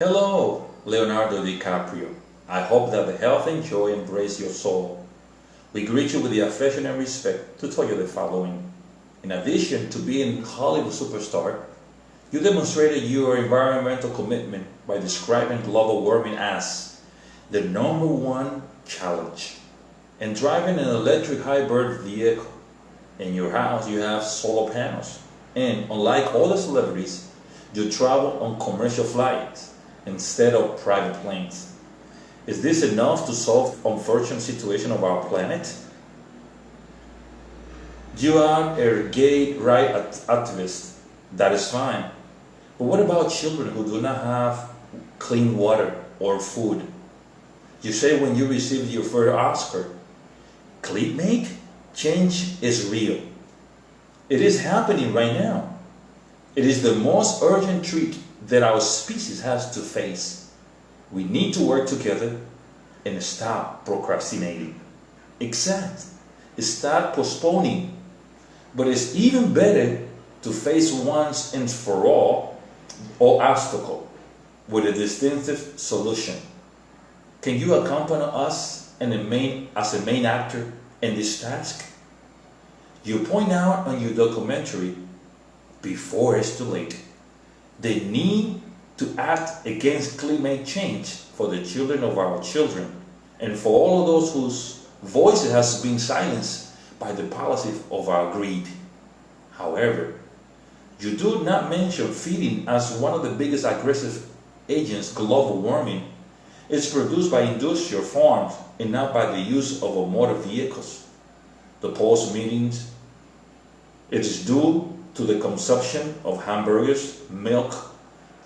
Hello, Leonardo Dicaprio. I hope that the health and joy embrace your soul. We greet you with the affection and respect to tell you the following. In addition to being a Hollywood superstar, you demonstrated your environmental commitment by describing global warming as the #1 challenge and driving an electric hybrid vehicle. In your house, you have solar panels, and unlike other celebrities, you travel on commercial flights instead of private planes. Is this enough to solve the unfortunate situation of our planet? You are a gay rights activist. That is fine. But what about children who do not have clean water or food? You say when you received your first Oscar, climate change is real. It is happening right now. It is the most urgent threat that our species has to face. We need to work together and stop procrastinating. Exact. Start postponing. But it's even better to face once and for all obstacle with a distinctive solution. Can you accompany us as a main actor in this task? You point out on your documentary, before it's too late, the need to act against climate change for the children of our children and for all of those whose voices has been silenced by the policy of our greed. However, you do not mention feeding as one of the biggest aggressive agents. Global warming is produced by industrial farms and not by the use of motor vehicles. The post meetings, it is due to the consumption of hamburgers, milk,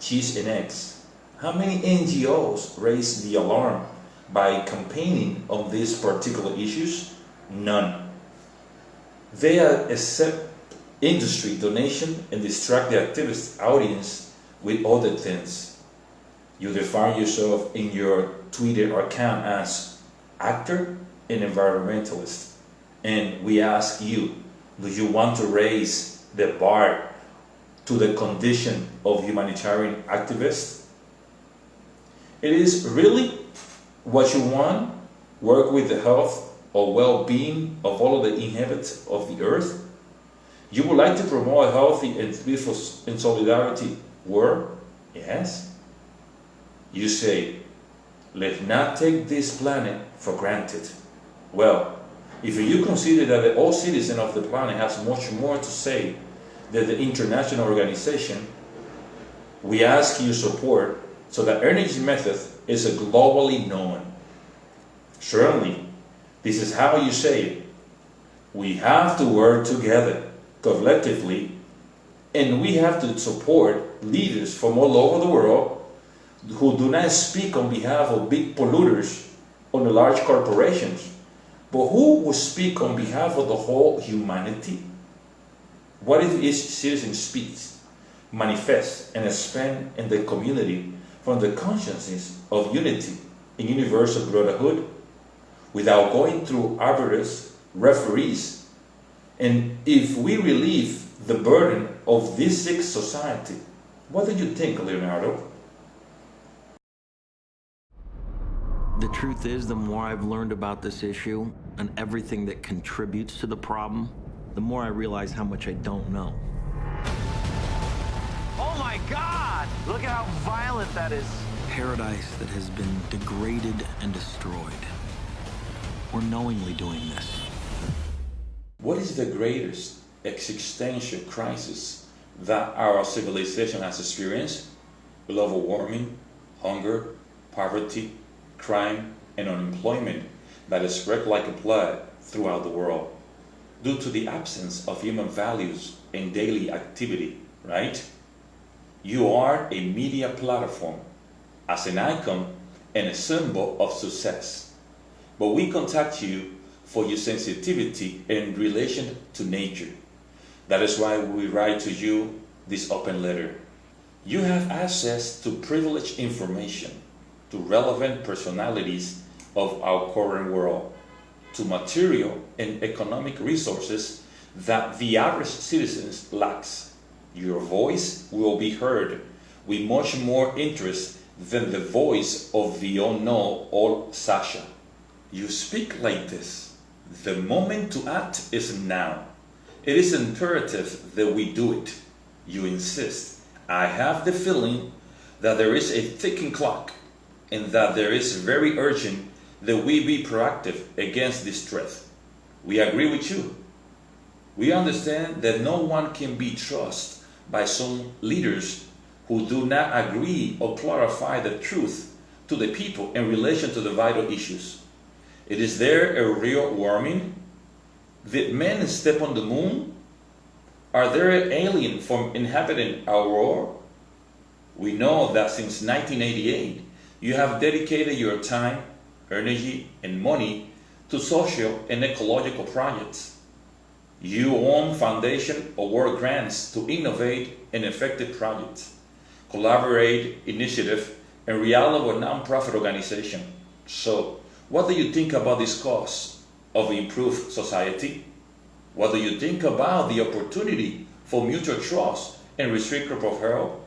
cheese, and eggs. How many NGOs raise the alarm by campaigning on these particular issues? None. They accept industry donation and distract the activist audience with other things. You define yourself in your Twitter account as actor and environmentalist. And we ask you, do you want to raise the bar to the condition of humanitarian activists? It is really what you want? Work with the health or well-being of all of the inhabitants of the earth? You would like to promote a healthy and peaceful and solidarity world? Yes? You say, let's not take this planet for granted. Well, if you consider that all citizens of the planet has much more to say than the international organization, we ask your support so that energy method is globally known. Certainly, this is how you say it. We have to work together, collectively, and we have to support leaders from all over the world who do not speak on behalf of big polluters or the large corporations, but who will speak on behalf of the whole humanity. What if each citizen speaks, manifests, and expands in the community from the consciousness of unity and universal brotherhood without going through arbitrary referees? And if we relieve the burden of this sick society, what do you think, Leonardo? The truth is, the more I've learned about this issue and everything that contributes to the problem, the more I realize how much I don't know. Oh my God! Look at how violent that is. Paradise that has been degraded and destroyed. We're knowingly doing this. What is the greatest existential crisis that our civilization has experienced? Global warming, hunger, poverty, crime, and unemployment that is spread like a plague throughout the world due to the absence of human values and daily activity, right? You are a media platform as an icon and a symbol of success. But we contact you for your sensitivity in relation to nature. That is why we write to you this open letter. You have access to privileged information, to relevant personalities of our current world, to material and economic resources that the average citizens lacks. Your voice will be heard with much more interest than the voice of the unknown or Sasha. You speak like this. The moment to act is now. It is imperative that we do it. You insist. I have the feeling that there is a ticking clock and that there is very urgent that we be proactive against this threat. We agree with you. We understand that no one can be trusted by some leaders who do not agree or clarify the truth to the people in relation to the vital issues. Is there a real warming? Did men step on the moon? Are there aliens from inhabiting our world? We know that since 1988, you have dedicated your time, energy, and money to social and ecological projects. You own foundation award grants to innovate and effective projects, collaborate initiative, and reliable nonprofit organization. So, what do you think about this cause of improved society? What do you think about the opportunity for mutual trust and reciprocal help?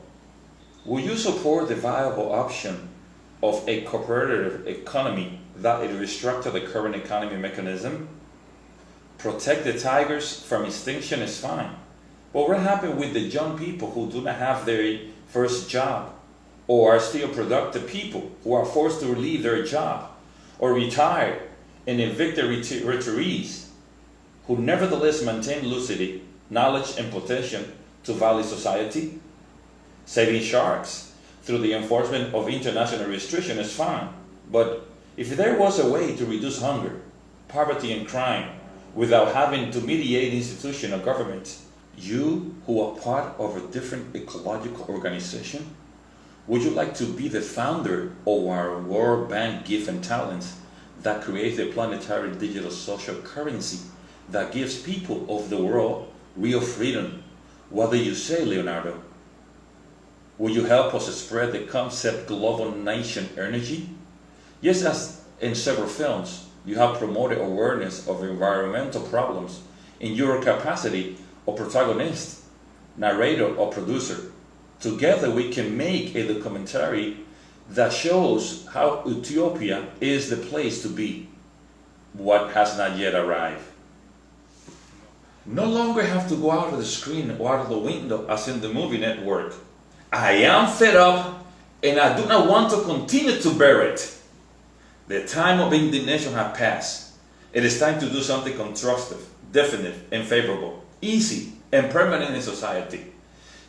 Will you support the viable option of a cooperative economy that it restructure the current economy mechanism? Protect the tigers from extinction is fine. But what happened with the young people who do not have their first job, or are still productive people who are forced to leave their job, or retire and evicted retirees who nevertheless maintain lucidity, knowledge, and potential to value society? Saving sharks through the enforcement of international restriction is fine, but if there was a way to reduce hunger, poverty, and crime without having to mediate institution or government, you who are part of a different ecological organization, would you like to be the founder of our World Bank gift and talents that creates a planetary digital social currency that gives people of the world real freedom? What do you say, Leonardo? Will you help us spread the concept global nation energy? Yes, as in several films, you have promoted awareness of environmental problems in your capacity of protagonist, narrator, or producer. Together we can make a documentary that shows how Ethiopia is the place to be, what has not yet arrived. No longer have to go out of the screen or out of the window as in the movie network. I am fed up and I do not want to continue to bear it. The time of indignation has passed. It is time to do something constructive, definite, and favorable, easy, and permanent in society.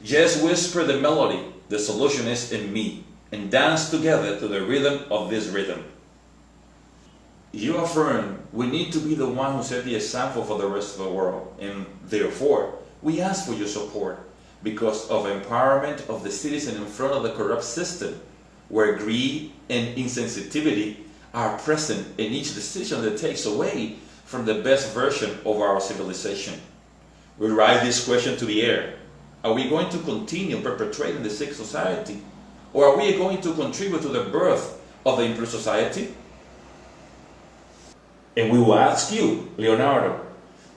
Just whisper the melody, the solution is in me, and dance together to the rhythm of this rhythm. You affirm we need to be the one who set the example for the rest of the world, and therefore, we ask for your support because of empowerment of the citizen in front of the corrupt system, where greed and insensitivity are present in each decision that takes away from the best version of our civilization. We rise this question to the air. Are we going to continue perpetrating the sick society? Or are we going to contribute to the birth of the improved society? And we will ask you, Leonardo,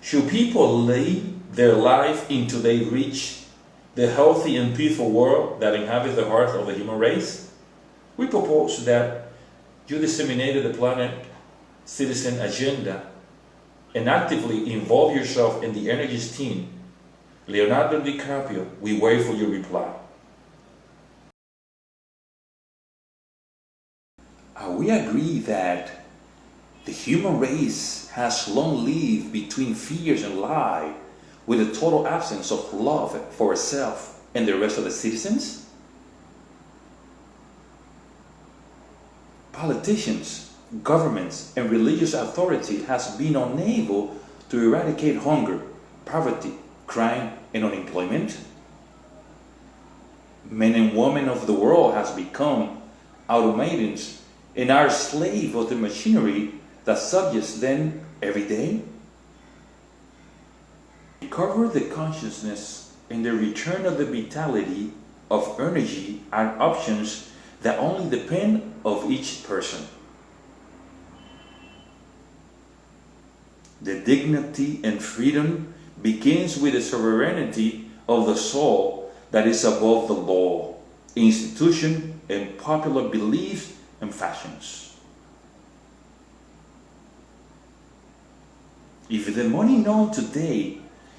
should people live their life until they reach the healthy and peaceful world that inhabits the heart of the human race? We propose that you disseminated the Planet Citizen agenda and actively involve yourself in the Energies team. Leonardo Dicaprio, we wait for your reply. We agree that the human race has long lived between fears and lies, with a total absence of love for itself and the rest of the citizens? Politicians, governments, and religious authority has been unable to eradicate hunger, poverty, crime, and unemployment. Men and women of the world has become automatons and are slaves of the machinery that subjugates them every day. Recover the consciousness and the return of the vitality of energy are options that only depend of each person. The dignity and freedom begins with the sovereignty of the soul that is above the law, institution, and popular beliefs and fashions. If the money known today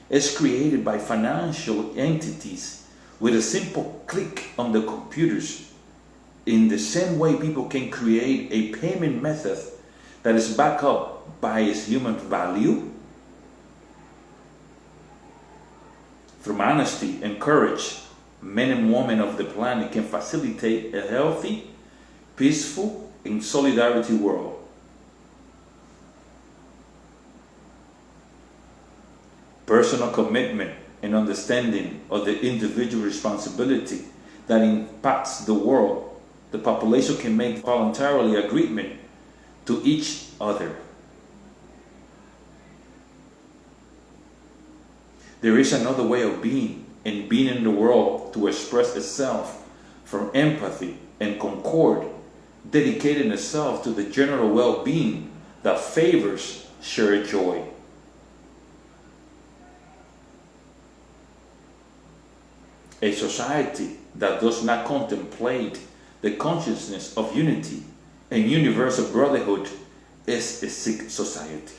is created by financial entities with a simple click on the computers, in the same way people can create a payment method that is backed up by its human value, through honesty and courage, men and women of the planet can facilitate a healthy, peaceful, and solidarity world. Personal commitment and understanding of the individual responsibility that impacts the world, the population can make voluntarily agreement to each other. There is another way of being and being in the world to express itself from empathy and concord, dedicating itself to the general well-being that favors shared joy. A society that does not contemplate the consciousness of unity and universal brotherhood is a sick society.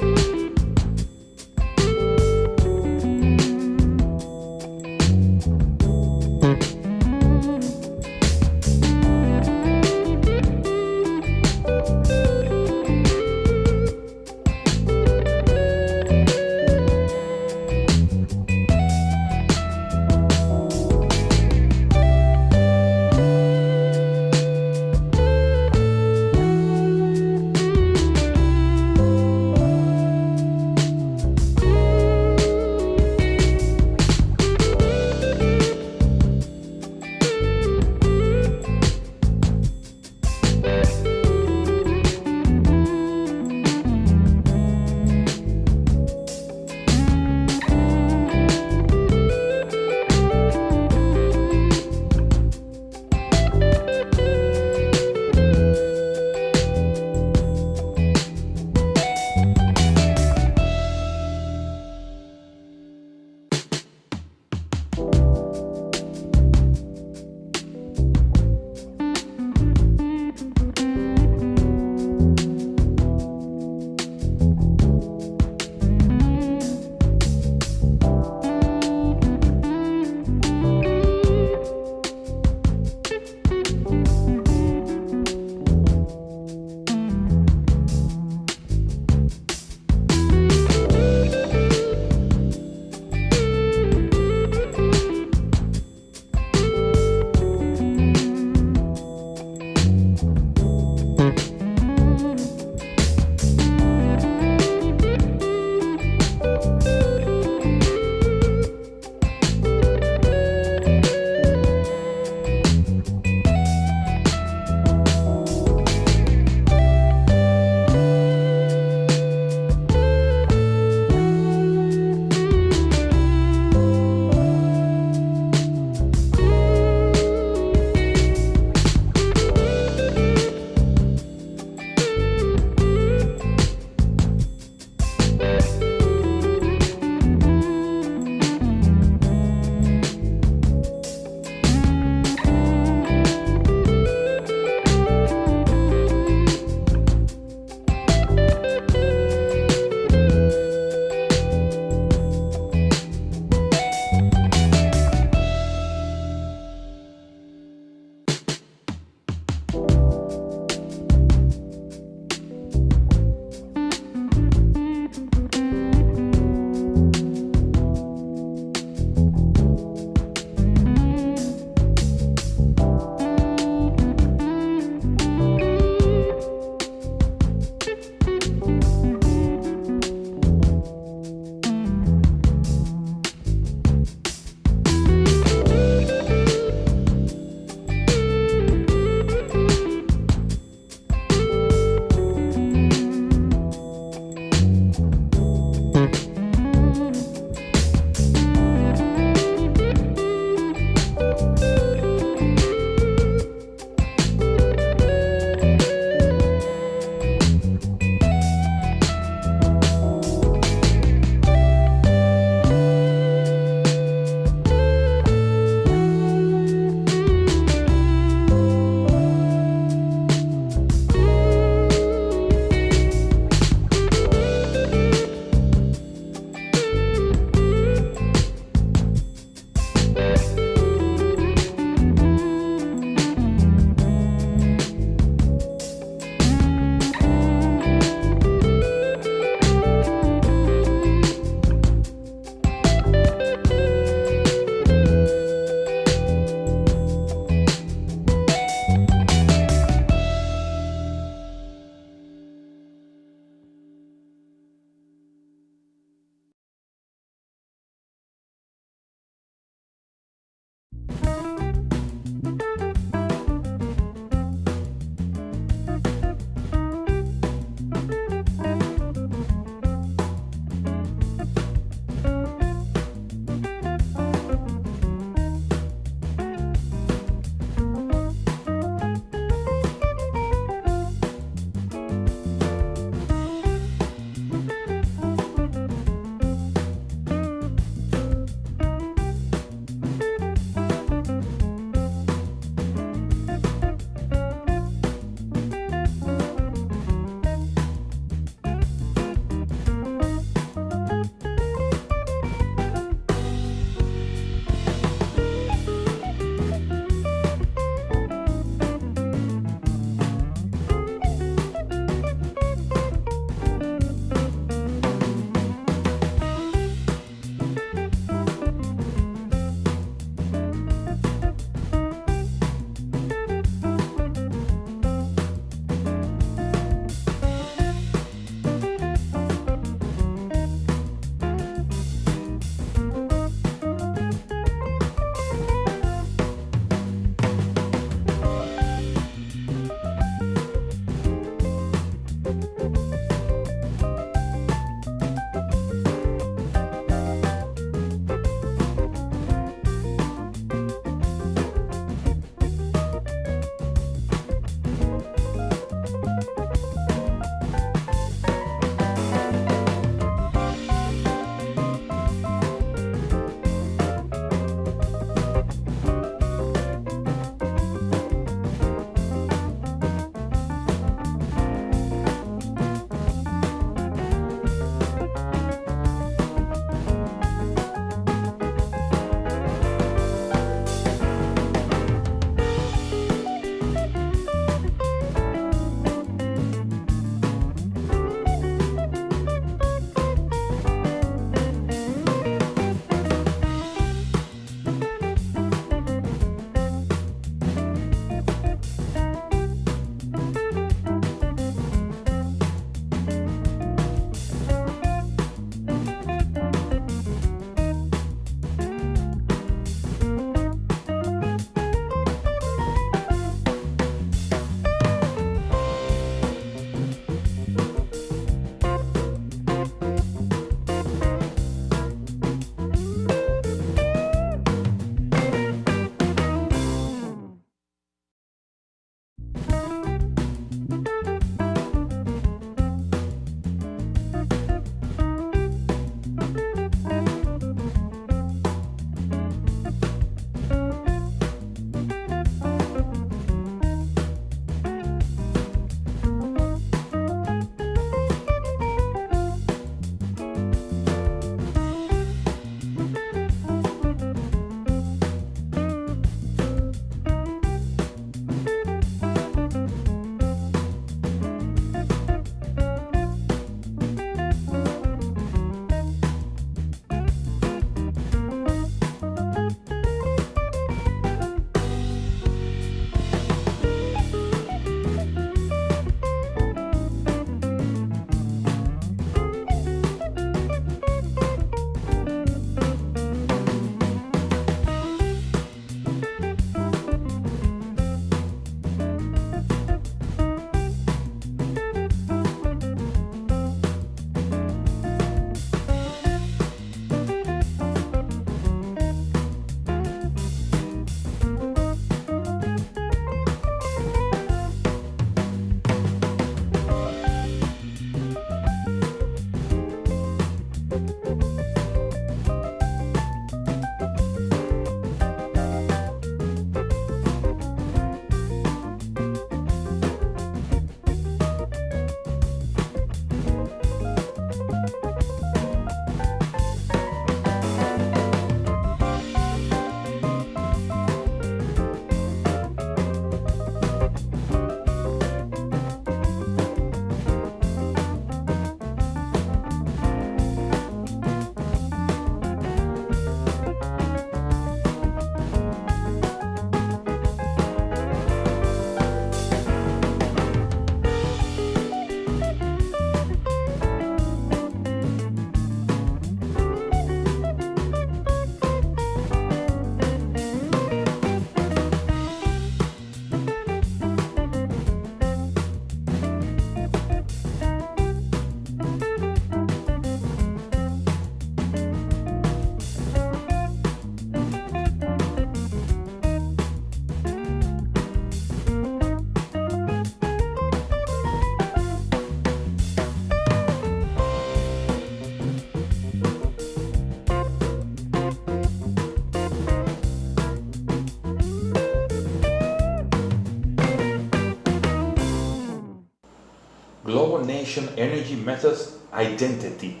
Global Nation Energy Methods identity,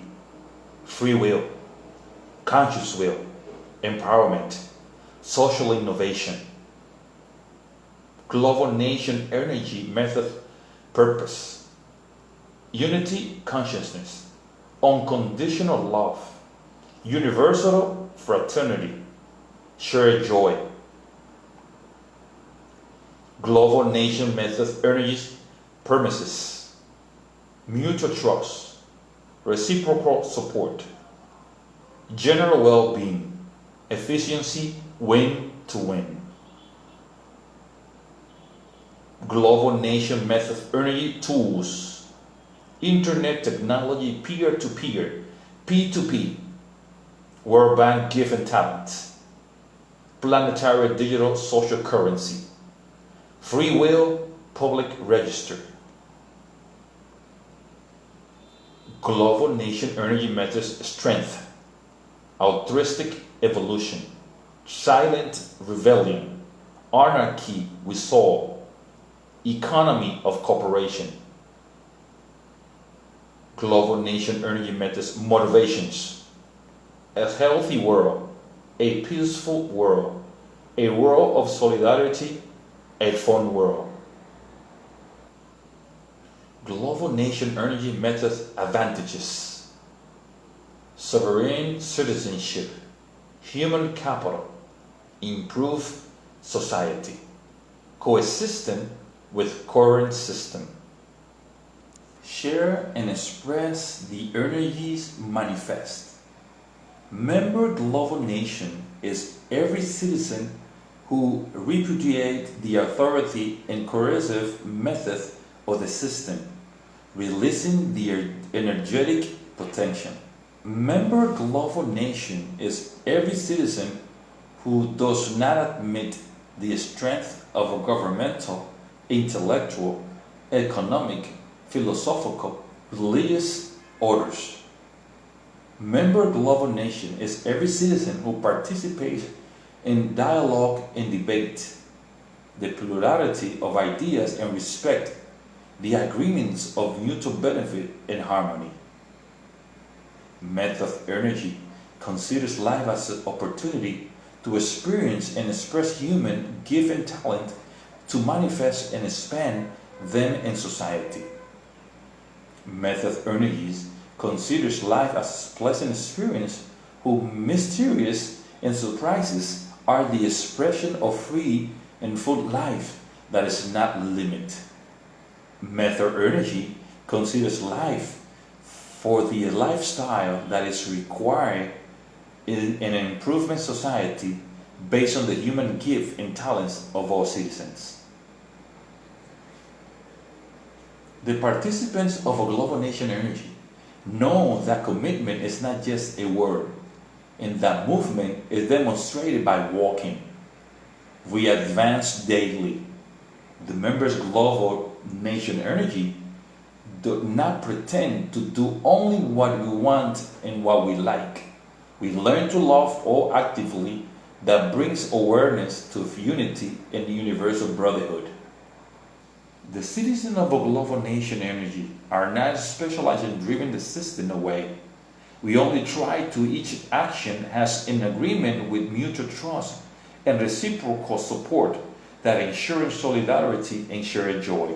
free will, conscious will, empowerment, social innovation. Global Nation Energy Method purpose, unity, consciousness, unconditional love, universal fraternity, shared joy. Global Nation Method energies, premises, mutual trust, reciprocal support, general well-being, efficiency, win to win. Global Nation Method energy tools, internet technology, peer-to-peer, P2P, World Bank given talent, planetary digital social currency, free will, public register. Global Nation Energy Methods strength, altruistic evolution, silent rebellion, anarchy with soul, economy of cooperation. Global Nation Energy Methods motivations, a healthy world, a peaceful world, a world of solidarity, a fun world. Global Nation Energy Methods advantages, sovereign citizenship, human capital, improve society, coexistent with current system. Share and express the energies manifest. Member Global Nation is every citizen who repudiate the authority and coercive method of the system, releasing their energetic potential. Member Global Nation is every citizen who does not admit the strength of a governmental, intellectual, economic, philosophical, religious orders. Member Global Nation is every citizen who participates in dialogue and debate, the plurality of ideas and respect the agreements of mutual benefit and harmony. Method energy considers life as an opportunity to experience and express human given talent to manifest and expand them in society. Method energies considers life as a pleasant experience whose mysterious and surprises are the expression of free and full life that is not limited. Method energy considers life for the lifestyle that is required in an improvement society based on the human gift and talents of all citizens. The participants of a Global Nation Energy know that commitment is not just a word, and that movement is demonstrated by walking. We advance daily. The members' Global Nation Energy do not pretend to do only what we want and what we like. We learn to love all actively that brings awareness to unity and universal brotherhood. The citizens of a Global Nation Energy are not specialized in driving the system away. We only try to each action has an agreement with mutual trust and reciprocal support that ensures solidarity and shared joy.